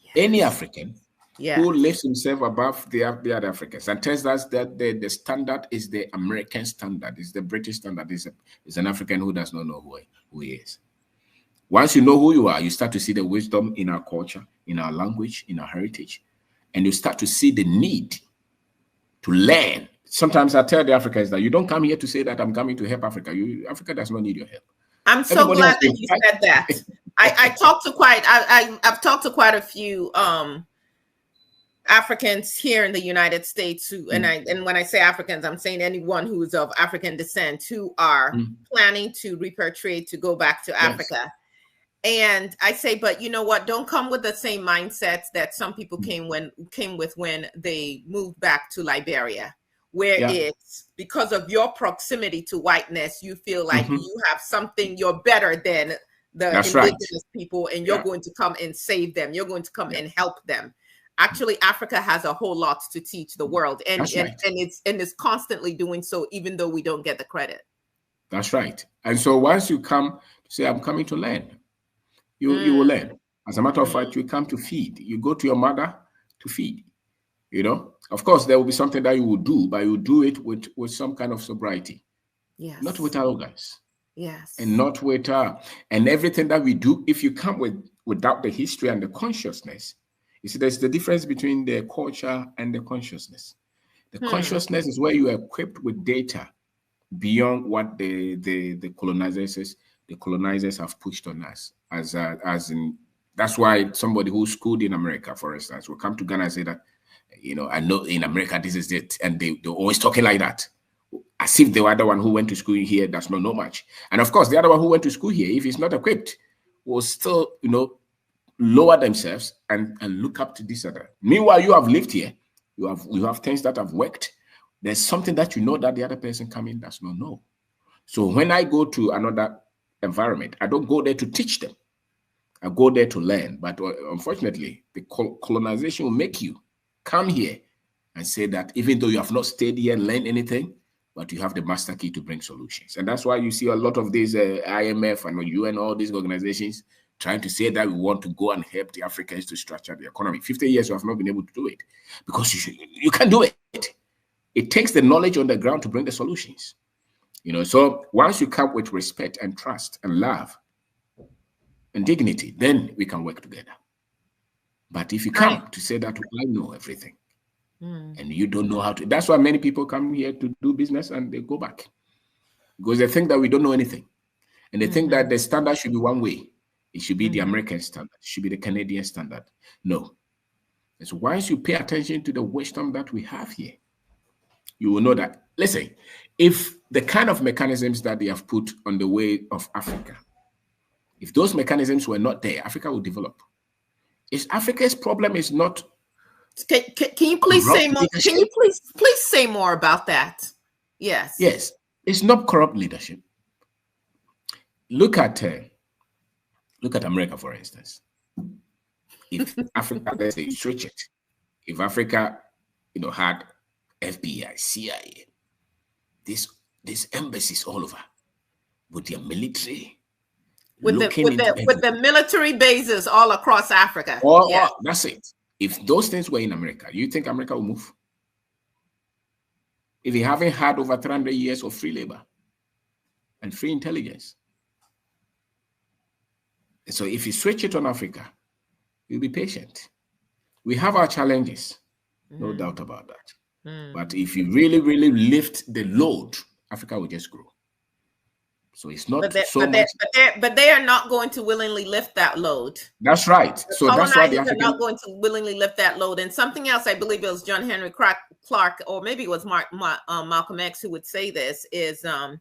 Yes. Any African who lifts himself above the other Africans and tells us that the standard is the American standard, is the British standard, is an African who does not know who he is. Once you know who you are, you start to see the wisdom in our culture, in our language, in our heritage, and you start to see the need to learn. Sometimes I tell the Africans that you don't come here to say that I'm coming to help Africa. Africa does not need your help.
I'm so glad that you said that. I've talked to quite a few Africans here in the United States who, and when I say Africans, I'm saying anyone who is of African descent who are planning to repatriate, to go back to Africa. And I say, but you know what? Don't come with the same mindsets that some people came with when they moved back to Liberia, where it's because of your proximity to whiteness, you feel like you have something, you're better than the indigenous people, and you're going to come and save them. You're going to come and help them. actually Africa has a whole lot to teach the world, and
That's right.
it's constantly doing so, even though we don't get the credit.
That's right. And so once you come to say, I'm coming to learn, you will learn. As a matter of fact, you come to feed. You go to your mother to feed. You know, of course, there will be something that you will do, but you do it with some kind of sobriety.
Yes.
Not with arrogance.
Yes.
And not with and everything that we do, if you come without the history and the consciousness, you see, there's the difference between the culture and the consciousness. The consciousness is where you are equipped with data beyond what the colonizers have pushed on us. As in, that's why somebody who's schooled in America, for instance, will come to Ghana and say that, you know, I know in America this is it, and they're always talking like that, as if the other one who went to school here does not know much. And of course, the other one who went to school here, if he's not equipped, will still, you know, lower themselves and look up to this other. Meanwhile, you have lived here. You have things that have worked. There's something that you know that the other person coming does not know. So when I go to another environment, I don't go there to teach them. I go there to learn. But unfortunately, the colonization will make you come here and say that even though you have not stayed here and learned anything, but you have the master key to bring solutions. And that's why you see a lot of these IMF and UN, all these organizations trying to say that we want to go and help the Africans to structure the economy. 50 years, you have not been able to do it because you can't do it. It takes the knowledge on the ground to bring the solutions. You know, so once you come with respect and trust and love and dignity, then we can work together. But if you come to say that I know everything, and you don't know how to, that's why many people come here to do business and they go back. Because they think that we don't know anything. And they think that the standard should be one way. It should be the American standard. It should be the Canadian standard. No. And so once you pay attention to the wisdom that we have here, you will know that, listen, if the kind of mechanisms that they have put on the way of Africa, if those mechanisms were not there, Africa would develop. Africa's problem is not.
Can you please say more? Can you please say more about that? Yes.
Yes. It's not corrupt leadership. Look at America, for instance. If Africa, let's say, switch it. If Africa, you know, had FBI, CIA, these embassies all over, with their military,
with the military bases all across Africa.
That's it. If those things were in America, you think America will move? If they haven't had over 300 years of free labor and free intelligence. So if you switch it on Africa, you'll be patient. We have our challenges, no doubt about that. But if you really, really lift the load, Africa will just grow. So it's not
but they are not going to willingly lift that load.
That's right. So that's why the Africans
are not going to willingly lift that load. And something else, I believe it was John Henry Clark, or maybe it was Malcolm X who would say this, is a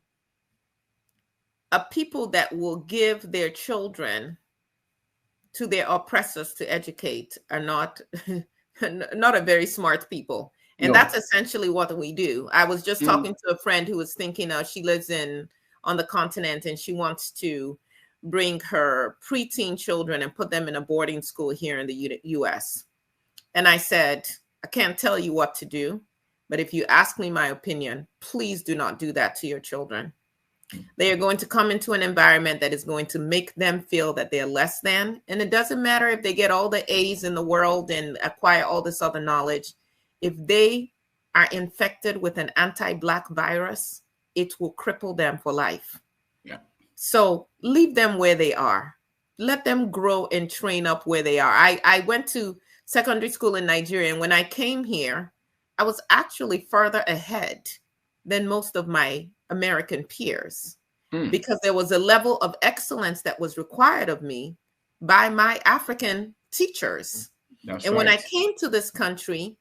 people that will give their children to their oppressors to educate are not a very smart people. And that's essentially what we do. I was just talking to a friend who was thinking she lives on the continent, and she wants to bring her preteen children and put them in a boarding school here in the US. And I said, I can't tell you what to do, but if you ask me my opinion, please do not do that to your children. They are going to come into an environment that is going to make them feel that they're less than. And it doesn't matter if they get all the A's in the world and acquire all this other knowledge. If they are infected with an anti-Black virus, it will cripple them for life.
Yeah.
So leave them where they are. Let them grow and train up where they are. I went to secondary school in Nigeria, and when I came here, I was actually further ahead than most of my American peers because there was a level of excellence that was required of me by my African teachers.
That's
and
right.
When I came to this country,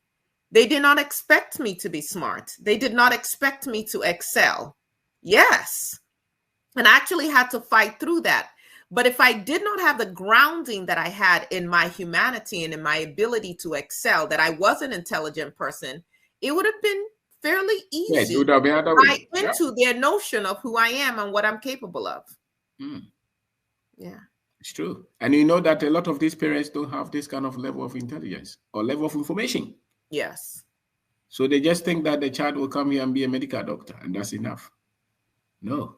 they did not expect me to be smart. They did not expect me to excel. Yes. And I actually had to fight through that. But if I did not have the grounding that I had in my humanity and in my ability to excel, that I was an intelligent person, it would have been fairly easy into their notion of who I am and what I'm capable of.
Yeah. It's true. And you know that a lot of these parents don't have this kind of level of intelligence or level of information.
Yes.
So they just think that the child will come here and be a medical doctor and that's enough. No.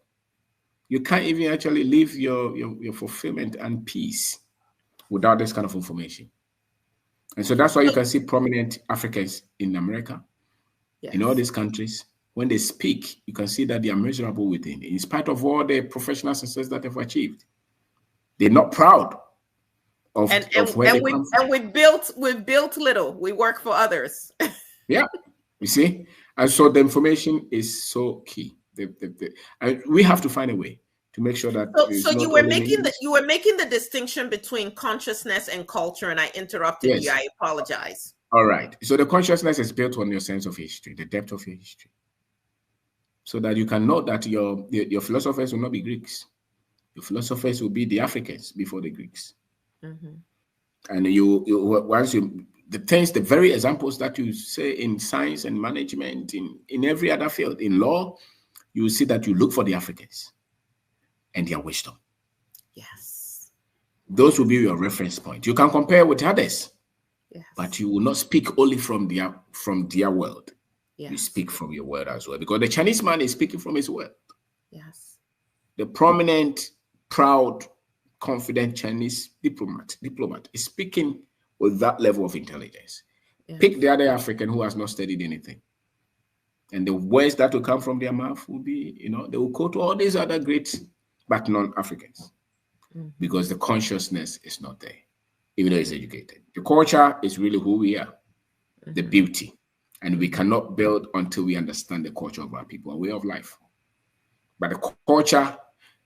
You can't even actually live your fulfillment and peace without this kind of information. And so that's why you can see prominent Africans in America, in all these countries. When they speak, you can see that they are miserable within, in spite of all the professional success that they've achieved. They're not proud of where they come from.
And we've built little. We work for others.
Yeah, you see? And so the information is so key. And we have to find a way to make sure that
so you were making the distinction between consciousness and culture, and I interrupted you. I apologize.
All right. So the consciousness is built on your sense of history, the depth of your history, so that you can know that your philosophers will not be Greeks. Your philosophers will be the Africans before the Greeks. Mm-hmm. And the very examples that you say in science and management, in every other field, in law, you will see that you look for the Africans and their wisdom.
Yes.
Those will be your reference point. You can compare with others, but you will not speak only from their world. Yes. You speak from your world as well, because the Chinese man is speaking from his world.
Yes.
The prominent, proud, confident Chinese diplomat is speaking with that level of intelligence. Yes. Pick the other African who has not studied anything, and the words that will come from their mouth will be, they will quote all these other great but non-Africans, because the consciousness is not there, even though it's educated. The culture is really who we are, the beauty, and we cannot build until we understand the culture of our people, our way of life. But the culture,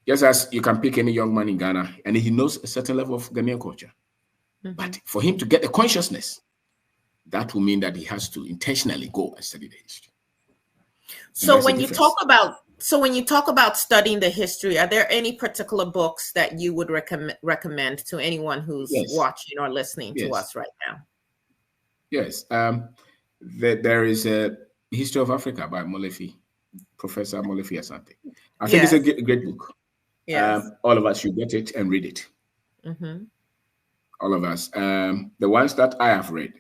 just as you can pick any young man in Ghana and he knows a certain level of Ghanaian culture, but for him to get the consciousness, that will mean that he has to intentionally go and study the history.
So when you talk about studying the history, are there any particular books that you would recommend to anyone who's watching or listening to us right now?
Yes. There is a History of Africa by Molefi, Professor Molefi Asante. I think it's a great book. Yes. All of us should get it and read it. Mm-hmm. All of us. The ones that I have read,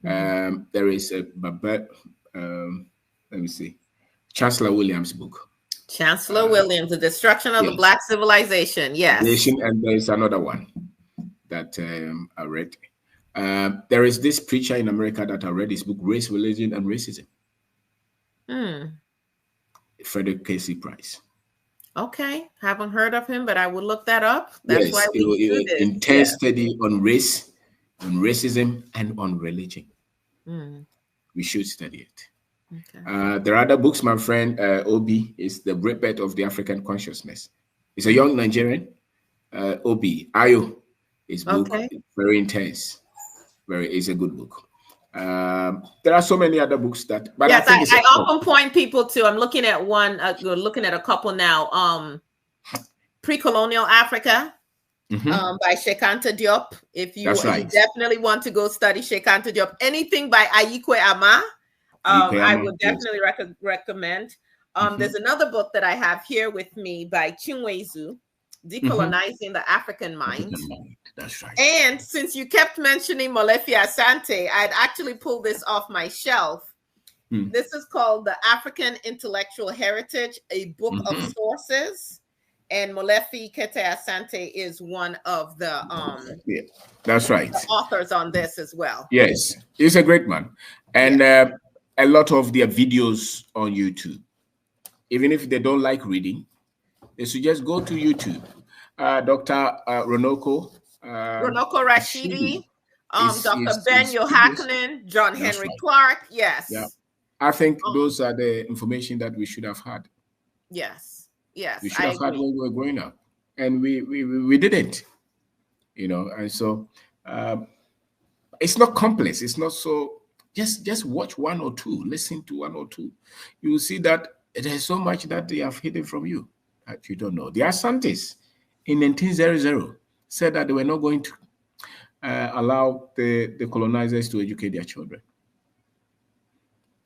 there is a let me see, Chancellor Williams' book.
Chancellor Williams, The Destruction of the Black Civilization. Yes.
And there is another one that I read. There is this preacher in America that I read his book, Race, Religion, and Racism. Frederick Casey Price.
Okay, haven't heard of him, but I would look that up. That's why we do this.
Intense study on race, on racism, and on religion. We should study it. Okay. There are other books, my friend Obi is The Rebirth of the African Consciousness. He's a young Nigerian. Obi Ayo, his book is very intense. It's a good book. There are so many other books that, but
yes, I often point people to. I'm looking at one. We're looking at a couple now. Pre-colonial Africa, by Cheikh Anta Diop. If you definitely want to go study Cheikh Anta Diop, anything by Ayikwe Ama, I would definitely recommend. There's another book that I have here with me by Chinwezu, Decolonizing the African Mind.
That's right.
And since you kept mentioning Molefi Asante, I'd actually pulled this off my shelf. This is called The African Intellectual Heritage, a book of sources. And Molefi Kete Asante is one of the
that's right,
the authors on this as well.
Yes, he's a great man. And a lot of their videos on YouTube, even if they don't like reading, they should just go to YouTube. Dr. Ronoko
Rashidi, Dr. Ben Yohanan, John Henry Clark. Yes.
Yeah. I think those are the information that we should have had.
Yes.
We should have had when we were growing up. And we didn't. And so it's not complex. It's not so just watch one or two, listen to one or two. You will see that there's so much that they have hidden from you that you don't know. The Asantes in 1900 said that they were not going to allow the colonizers to educate their children.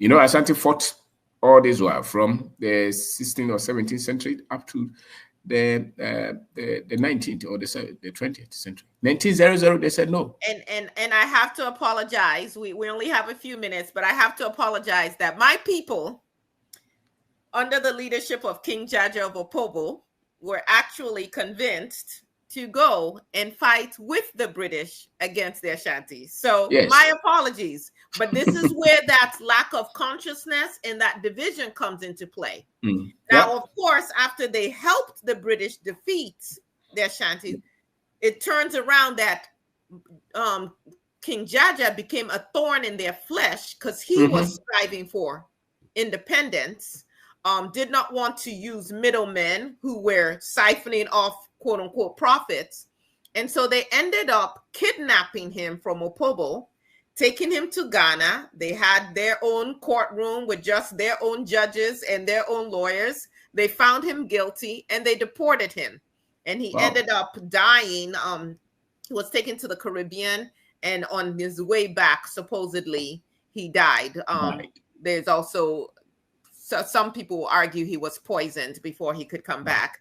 Asante fought all this while from the 16th or 17th century up to the 19th or the 20th century. 1900, they said no.
And I have to apologize. We only have a few minutes, but I have to apologize that my people, under the leadership of King Jaja of Opobo, were actually convinced to go and fight with the British against the Ashantis. So
Yes.
my apologies, but this is where that lack of consciousness and that division comes into play. Now, of course, after they helped the British defeat the Ashantis, it turns around that King Jaja became a thorn in their flesh because he was striving for independence, did not want to use middlemen who were siphoning off quote unquote profits. And so they ended up kidnapping him from Opobo, taking him to Ghana. They had their own courtroom with just their own judges and their own lawyers. They found him guilty and they deported him. And he ended up dying. He was taken to the Caribbean, and on his way back, supposedly, he died. There's also, some people argue he was poisoned before he could come back.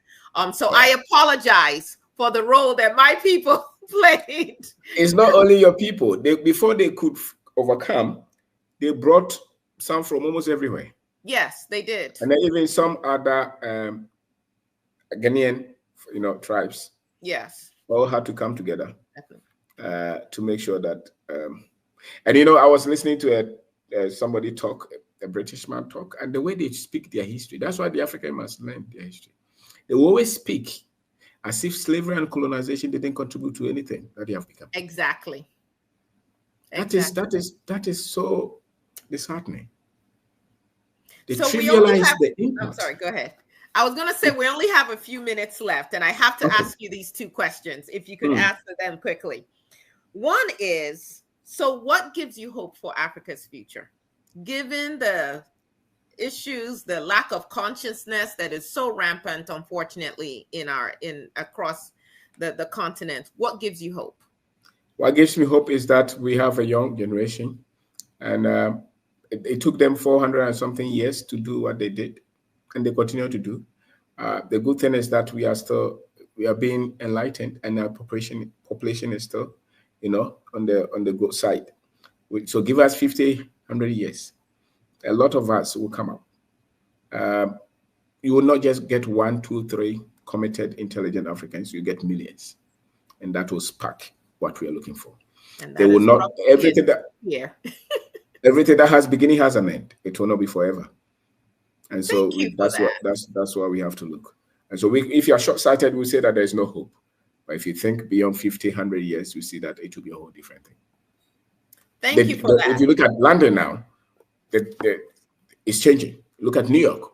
So I apologize for the role that my people played.
It's not only your people. Before they could overcome, they brought some from almost everywhere.
Yes, they did.
And then even some other Ghanaian, tribes.
Yes.
All had to come together to make sure that. And I was listening to somebody talk, a British man talk, and the way they speak their history. That's why the African must learn their history. They will always speak as if slavery and colonization didn't contribute to anything that they have become.
Exactly.
That is so disheartening. They
so
trivialize the impact.
I'm sorry, go ahead. I was going to say we only have a few minutes left, and I have to ask you these two questions, if you could answer them quickly. One is, so what gives you hope for Africa's future? Given the issues, the lack of consciousness that is so rampant, unfortunately, across the continent, what gives you hope?
What gives me hope is that we have a young generation, and it took them 400 and something years to do what they did, and they continue to do. The good thing is that we are being enlightened, and our population is still, on the good side. So give us 50, 100 years. A lot of us will come up. You will not just get 1, 2, 3 committed, intelligent Africans. You get millions, and that will spark what we are looking for. And they will not everything that has beginning has an end. It will not be forever. And so that's why we have to look. And so if you are short-sighted, we say that there is no hope. But if you think beyond 50, 100 years, you see that it will be a whole different thing.
Thank you for that.
If you look at London now, it's changing. Look at New York.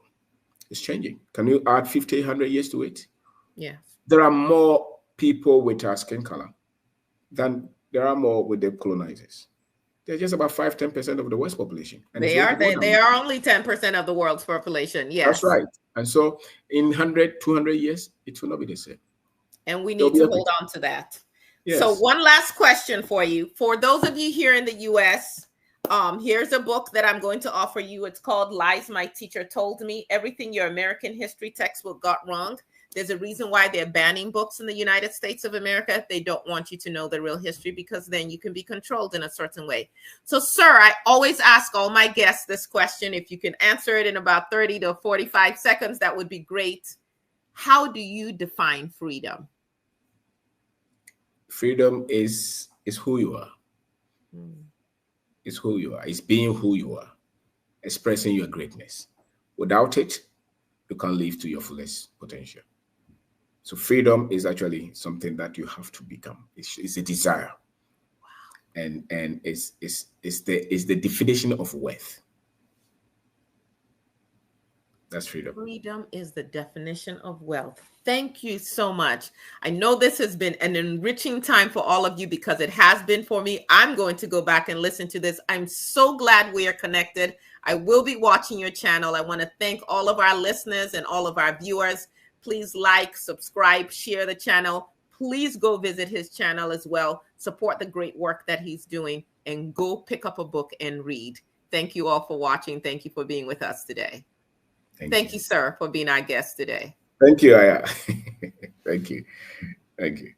It's changing. Can you add 50, 100 years to it?
Yeah.
There are more people with our skin color than there are more with the colonizers. They're just about 5-10% of the world's population. And
they are only 10% of the world's population. Yes.
That's right. And so in 100, 200 years, it will not be the same.
And we need to hold on to that. Yes. So one last question for you. For those of you here in the U.S., here's a book that I'm going to offer you. It's called Lies My Teacher Told Me, Everything Your American History Textbook Got Wrong. There's a reason why they're banning books in the United States of America. They don't want you to know the real history, because then you can be controlled in a certain way. So, sir, I always ask all my guests this question. If you can answer it in about 30 to 45 seconds, that would be great. How do you define freedom?
Freedom is who you are. It's who you are. It's being who you are, expressing your greatness. Without it, you can't live to your fullest potential. So freedom is actually something that you have to become. It's a desire. Wow. And it's the definition of worth. That's freedom.
Freedom is the definition of wealth. Thank you so much. I know this has been an enriching time for all of you, because it has been for me. I'm going to go back and listen to this. I'm so glad we are connected. I will be watching your channel. I want to thank all of our listeners and all of our viewers. Please like, subscribe, share the channel. Please go visit his channel as well. Support the great work that he's doing, and go pick up a book and read. Thank you all for watching. Thank you for being with us today. Thank you, sir, for being our guest today.
Thank you, Aya. Thank you. Thank you.